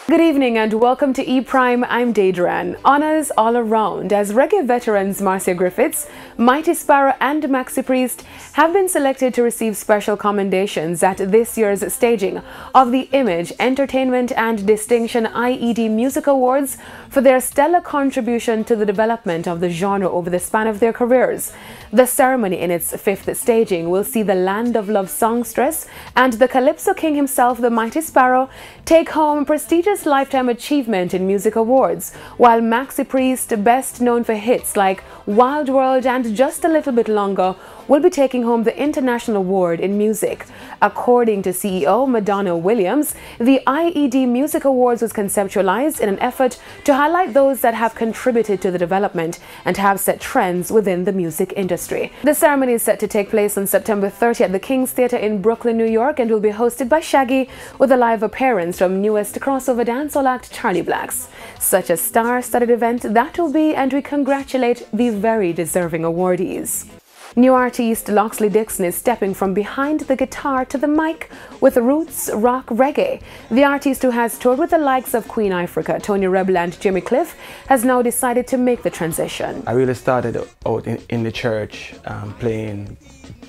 Good evening and welcome to E-Prime. I'm Deidran. Honours all around as reggae veterans Marcia Griffiths, Mighty Sparrow and Maxi Priest have been selected to receive special commendations at this year's staging of the Image, Entertainment and Distinction IED Music Awards for their stellar contribution to the development of the genre over the span of their careers. The ceremony in its fifth staging will see the Land of Love songstress and the Calypso King himself, the Mighty Sparrow, take home prestigious Lifetime Achievement in Music Awards, while Maxi Priest, best known for hits like Wild World and Just a Little Bit Longer, will be taking home the International Award in Music. According to CEO Madonna Williams, the IED Music Awards was conceptualized in an effort to highlight those that have contributed to the development and have set trends within the music industry. The ceremony is set to take place on September 30 at the King's Theatre in Brooklyn, New York, and will be hosted by Shaggy with a live appearance from newest crossover dancehall act Charlie Blacks. Such a star-studded event that will be, and we congratulate the very deserving awardees. New artist Loxley Dixon is stepping from behind the guitar to the mic with roots rock reggae. The artist, who has toured with the likes of Queen Ifrica, Tony Rebel and Jimmy Cliff, has now decided to make the transition. I really started out in the church playing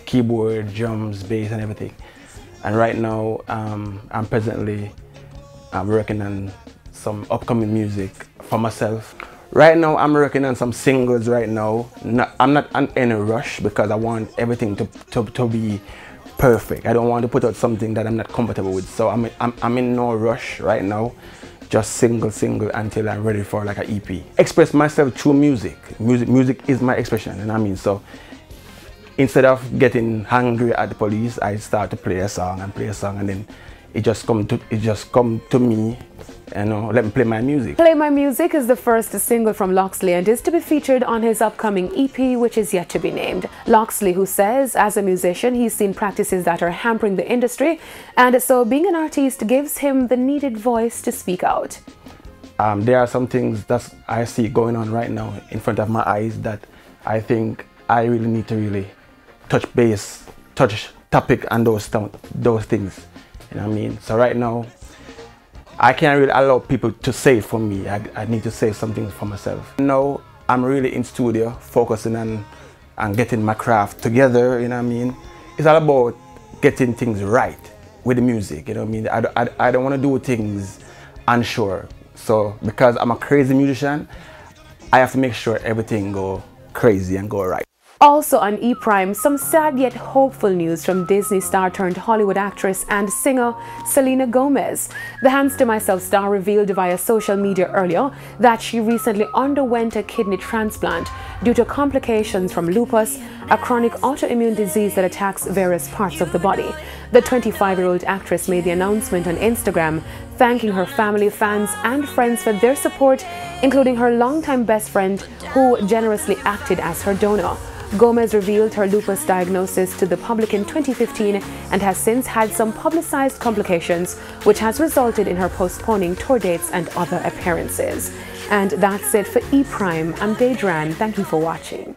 keyboard, drums, bass and everything. And right now I'm presently working on some upcoming music for myself. Right now, I'm working on some singles right now. I'm not in any rush because I want everything to be perfect. I don't want to put out something that I'm not comfortable with. So I'm in no rush right now. Just single until I'm ready for like an EP. Express myself through music. Music is my expression, you know what I mean? So instead of getting angry at the police, I start to play a song and then it just come to me. You know, let me play my music. Play My Music is the first single from Loxley and is to be featured on his upcoming EP, which is yet to be named. Loxley, who says as a musician he's seen practices that are hampering the industry, and so being an artist gives him the needed voice to speak out. There are some things that I see going on right now in front of my eyes that I think I really need to touch base, touch topic and those things. You know what I mean? So right now, I can't really allow people to say it for me. I need to say something for myself. Now I'm really in studio, focusing on getting my craft together, you know what I mean? It's all about getting things right with the music, you know what I mean? I don't want to do things unsure. So because I'm a crazy musician, I have to make sure everything go crazy and go right. Also on E-Prime, some sad yet hopeful news from Disney star turned Hollywood actress and singer Selena Gomez. The Hands to Myself star revealed via social media earlier that she recently underwent a kidney transplant due to complications from lupus, a chronic autoimmune disease that attacks various parts of the body. The 25-year-old actress made the announcement on Instagram, thanking her family, fans and friends for their support, including her longtime best friend who generously acted as her donor. Gomez revealed her lupus diagnosis to the public in 2015 and has since had some publicized complications, which has resulted in her postponing tour dates and other appearances. And that's it for E-Prime. I'm Deidran. Thank you for watching.